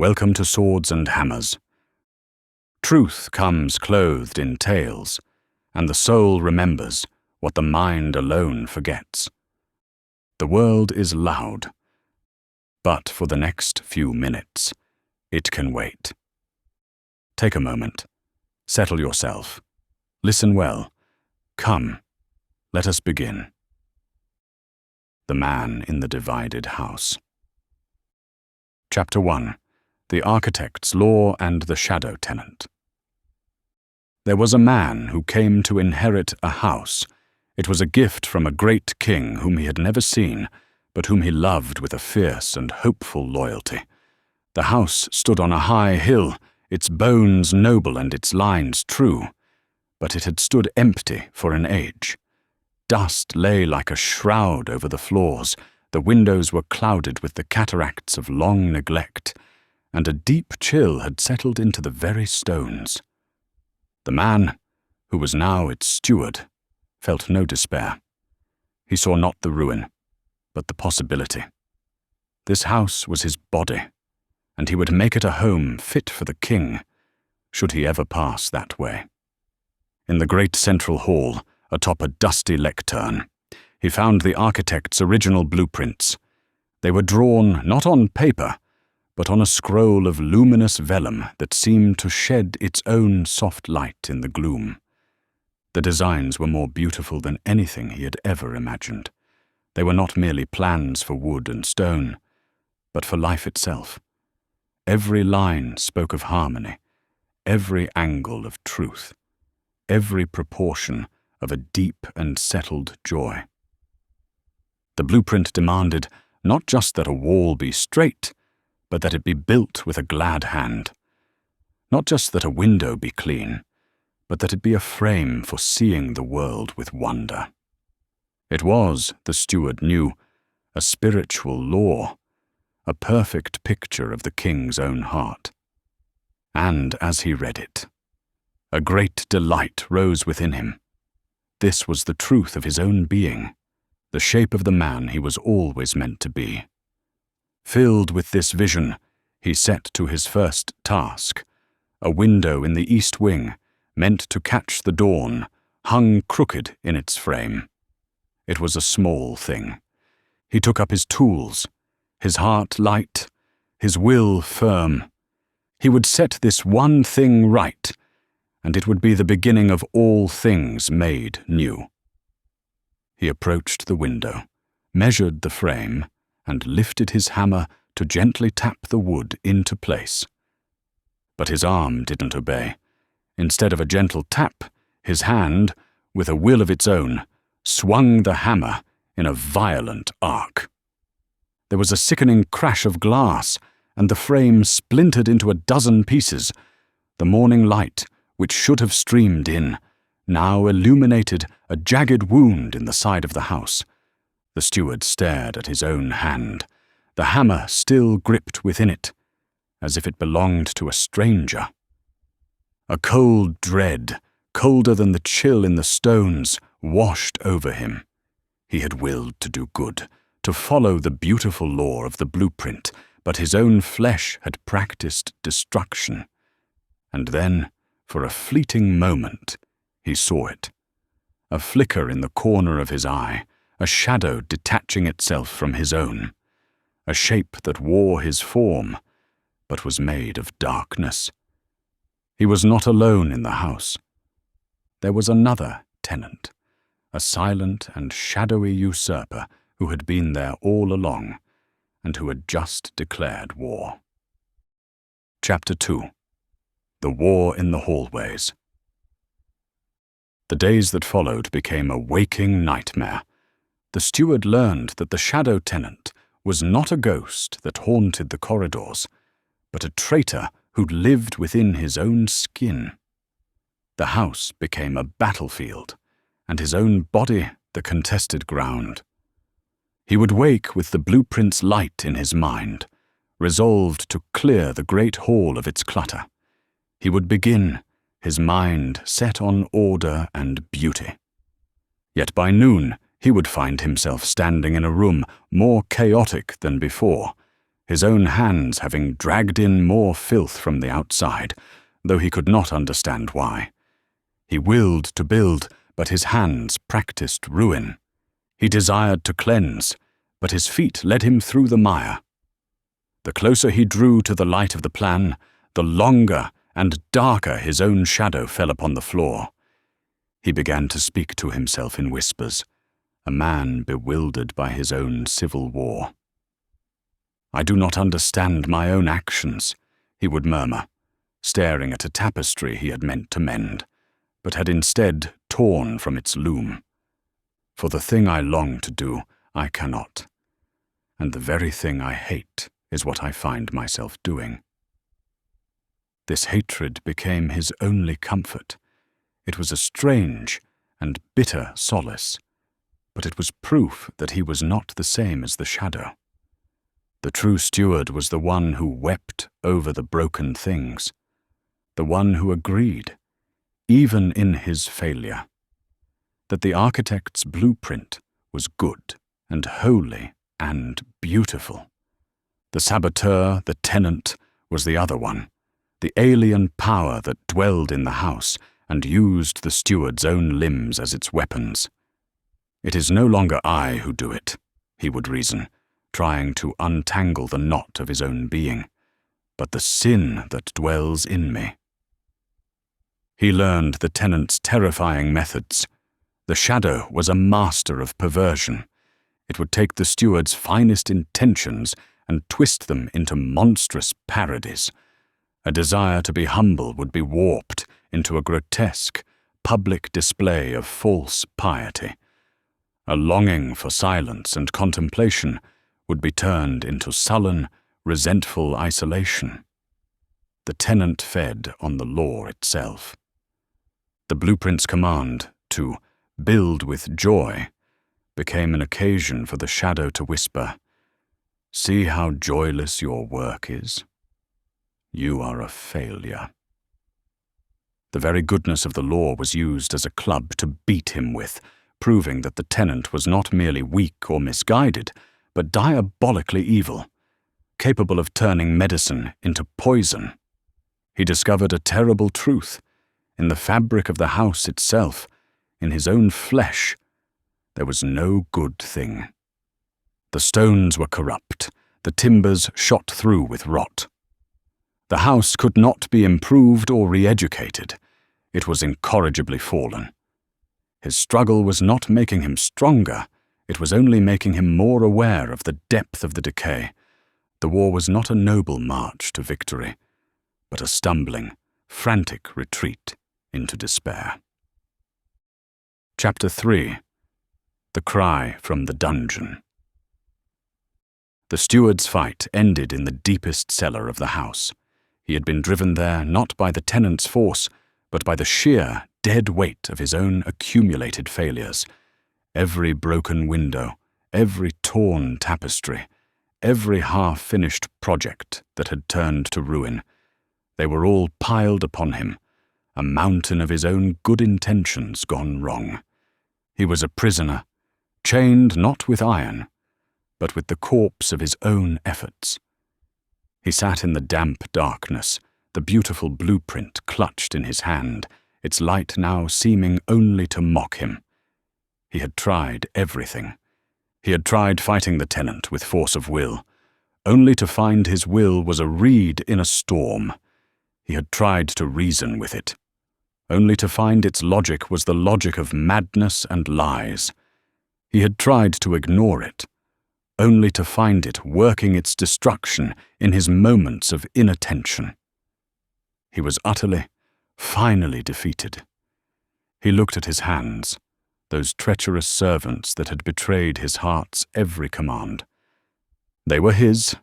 Welcome to Swords and Hammers. Truth comes clothed in tales, and the soul remembers what the mind alone forgets. The world is loud, but for the next few minutes, it can wait. Take a moment. Settle yourself. Listen well. Come, let us begin. The Man in the Divided House. Chapter 1. The Architect's Law and the Shadow Tenant. There was a man who came to inherit a house. It was a gift from a great king whom he had never seen, but whom he loved with a fierce and hopeful loyalty. The house stood on a high hill, its bones noble and its lines true, but it had stood empty for an age. Dust lay like a shroud over the floors, the windows were clouded with the cataracts of long neglect, and a deep chill had settled into the very stones. The man, who was now its steward, felt no despair. He saw not the ruin, but the possibility. This house was his body, and he would make it a home fit for the king, should he ever pass that way. In the great central hall, atop a dusty lectern, he found the architect's original blueprints. They were drawn not on paper, but on a scroll of luminous vellum that seemed to shed its own soft light in the gloom. The designs were more beautiful than anything he had ever imagined. They were not merely plans for wood and stone, but for life itself. Every line spoke of harmony, every angle of truth, every proportion of a deep and settled joy. The blueprint demanded not just that a wall be straight, but that it be built with a glad hand. Not just that a window be clean, but that it be a frame for seeing the world with wonder. It was, the steward knew, a spiritual law, a perfect picture of the king's own heart. And as he read it, a great delight rose within him. This was the truth of his own being, the shape of the man he was always meant to be. Filled with this vision, he set to his first task. A window in the east wing, meant to catch the dawn, hung crooked in its frame. It was a small thing. He took up his tools, his heart light, his will firm. He would set this one thing right, and it would be the beginning of all things made new. He approached the window, measured the frame, and lifted his hammer to gently tap the wood into place. But his arm didn't obey. Instead of a gentle tap, his hand, with a will of its own, swung the hammer in a violent arc. There was a sickening crash of glass, and the frame splintered into a dozen pieces. The morning light, which should have streamed in, now illuminated a jagged wound in the side of the house. The steward stared at his own hand, the hammer still gripped within it, as if it belonged to a stranger. A cold dread, colder than the chill in the stones, washed over him. He had willed to do good, to follow the beautiful law of the blueprint, but his own flesh had practiced destruction. And then, for a fleeting moment, he saw it. A flicker in the corner of his eye, a shadow detaching itself from his own, a shape that wore his form, but was made of darkness. He was not alone in the house. There was another tenant, a silent and shadowy usurper who had been there all along, and who had just declared war. Chapter 2. The War in the Hallways. The days that followed became a waking nightmare. The steward learned that the shadow tenant was not a ghost that haunted the corridors, but a traitor who'd lived within his own skin. The house became a battlefield, and his own body the contested ground. He would wake with the blueprint's light in his mind, resolved to clear the great hall of its clutter. He would begin, his mind set on order and beauty. Yet by noon, he would find himself standing in a room more chaotic than before, his own hands having dragged in more filth from the outside, though he could not understand why. He willed to build, but his hands practiced ruin. He desired to cleanse, but his feet led him through the mire. The closer he drew to the light of the plan, the longer and darker his own shadow fell upon the floor. He began to speak to himself in whispers, a man bewildered by his own civil war. "I do not understand my own actions," he would murmur, staring at a tapestry he had meant to mend, but had instead torn from its loom. "For the thing I long to do, I cannot, and the very thing I hate is what I find myself doing." This hatred became his only comfort. It was a strange and bitter solace, but it was proof that he was not the same as the shadow. The true steward was the one who wept over the broken things, the one who agreed, even in his failure, that the architect's blueprint was good and holy and beautiful. The saboteur, the tenant, was the other one, the alien power that dwelled in the house and used the steward's own limbs as its weapons. "It is no longer I who do it," he would reason, trying to untangle the knot of his own being, "but the sin that dwells in me." He learned the tenant's terrifying methods. The shadow was a master of perversion. It would take the steward's finest intentions and twist them into monstrous parodies. A desire to be humble would be warped into a grotesque, public display of false piety. A longing for silence and contemplation would be turned into sullen, resentful isolation. The tenant fed on the law itself. The blueprint's command to build with joy became an occasion for the shadow to whisper, "See how joyless your work is. You are a failure." The very goodness of the law was used as a club to beat him with, proving that the tenant was not merely weak or misguided, but diabolically evil, capable of turning medicine into poison. He discovered a terrible truth. In the fabric of the house itself, in his own flesh, there was no good thing. The stones were corrupt, the timbers shot through with rot. The house could not be improved or re-educated. It was incorrigibly fallen. His struggle was not making him stronger, it was only making him more aware of the depth of the decay. The war was not a noble march to victory, but a stumbling, frantic retreat into despair. Chapter 3. The Cry from the Dungeon. The steward's fight ended in the deepest cellar of the house. He had been driven there not by the tenant's force, but by the sheer, dead weight of his own accumulated failures. Every broken window, every torn tapestry, every half-finished project that had turned to ruin, they were all piled upon him, a mountain of his own good intentions gone wrong. He was a prisoner, chained not with iron, but with the corpse of his own efforts. He sat in the damp darkness, the beautiful blueprint clutched in his hand, its light now seeming only to mock him. He had tried everything. He had tried fighting the tenant with force of will, only to find his will was a reed in a storm. He had tried to reason with it, only to find its logic was the logic of madness and lies. He had tried to ignore it, only to find it working its destruction in his moments of inattention. He was utterly, finally defeated. He looked at his hands, those treacherous servants that had betrayed his heart's every command. They were his,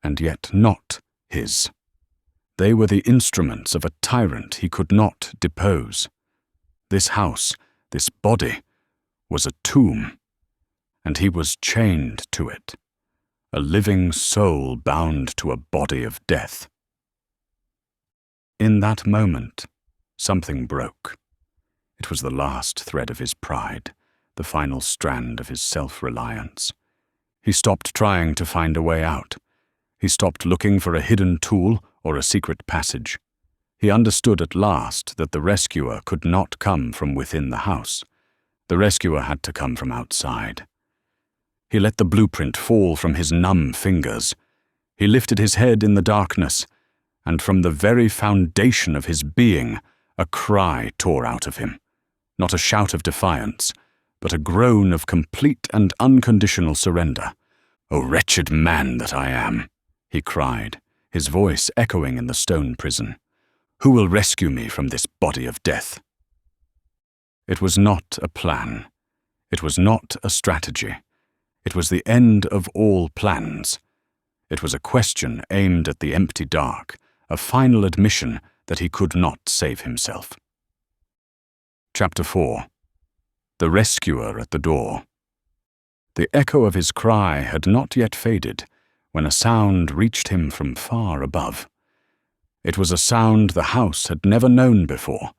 and yet not his. They were the instruments of a tyrant he could not depose. This house, this body, was a tomb, and he was chained to it, a living soul bound to a body of death. In that moment, something broke. It was the last thread of his pride, the final strand of his self-reliance. He stopped trying to find a way out. He stopped looking for a hidden tool or a secret passage. He understood at last that the rescuer could not come from within the house. The rescuer had to come from outside. He let the blueprint fall from his numb fingers. He lifted his head in the darkness, and from the very foundation of his being, a cry tore out of him. Not a shout of defiance, but a groan of complete and unconditional surrender. "O wretched man that I am," he cried, his voice echoing in the stone prison. "Who will rescue me from this body of death?" It was not a plan. It was not a strategy. It was the end of all plans. It was a question aimed at the empty dark, a final admission that he could not save himself. Chapter 4. The Rescuer at the Door. The echo of his cry had not yet faded when a sound reached him from far above. It was a sound the house had never known before,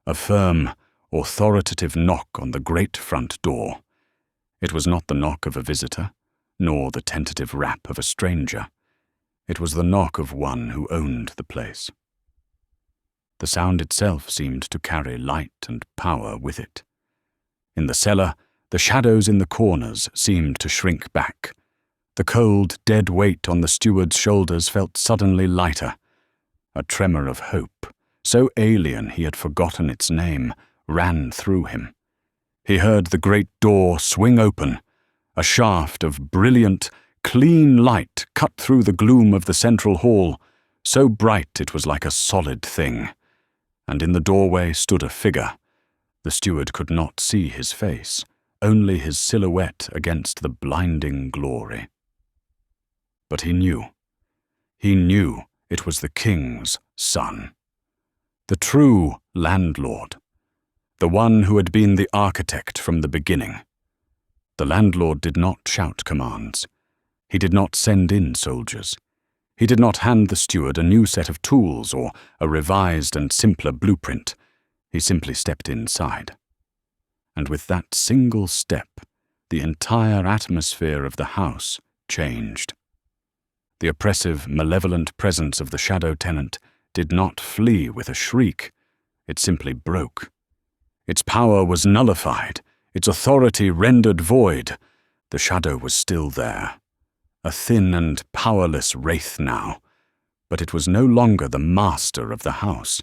a firm, authoritative knock on the great front door. It was not the knock of a visitor, nor the tentative rap of a stranger. It was the knock of one who owned the place. The sound itself seemed to carry light and power with it. In the cellar, the shadows in the corners seemed to shrink back. The cold, dead weight on the steward's shoulders felt suddenly lighter. A tremor of hope, so alien he had forgotten its name, ran through him. He heard the great door swing open. A shaft of brilliant, clean light cut through the gloom of the central hall, so bright it was like a solid thing. And in the doorway stood a figure. The steward could not see his face, only his silhouette against the blinding glory. But he knew. He knew it was the king's son. The true landlord. The one who had been the architect from the beginning. The landlord did not shout commands. He did not send in soldiers. He did not hand the steward a new set of tools or a revised and simpler blueprint. He simply stepped inside. And with that single step, the entire atmosphere of the house changed. The oppressive, malevolent presence of the shadow tenant did not flee with a shriek. It simply broke. Its power was nullified, its authority rendered void. The shadow was still there. A thin and powerless wraith now, but it was no longer the master of the house.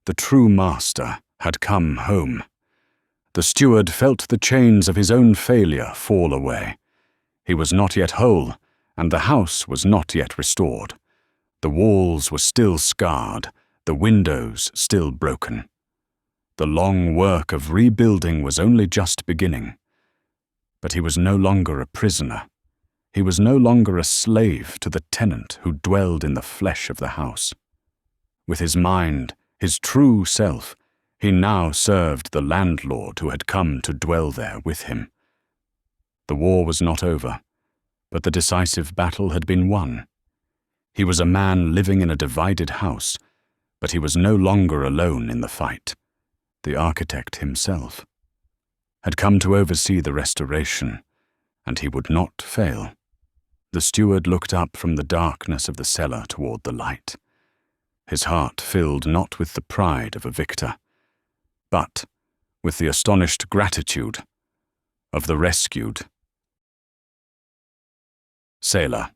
The true master had come home. The steward felt the chains of his own failure fall away. He was not yet whole, and the house was not yet restored. The walls were still scarred, the windows still broken. The long work of rebuilding was only just beginning. But he was no longer a prisoner. He was no longer a slave to the tenant who dwelled in the flesh of the house. With his mind, his true self, he now served the landlord who had come to dwell there with him. The war was not over, but the decisive battle had been won. He was a man living in a divided house, but he was no longer alone in the fight. The architect himself had come to oversee the restoration, and he would not fail. The steward looked up from the darkness of the cellar toward the light, his heart filled not with the pride of a victor, but with the astonished gratitude of the rescued. Sailor.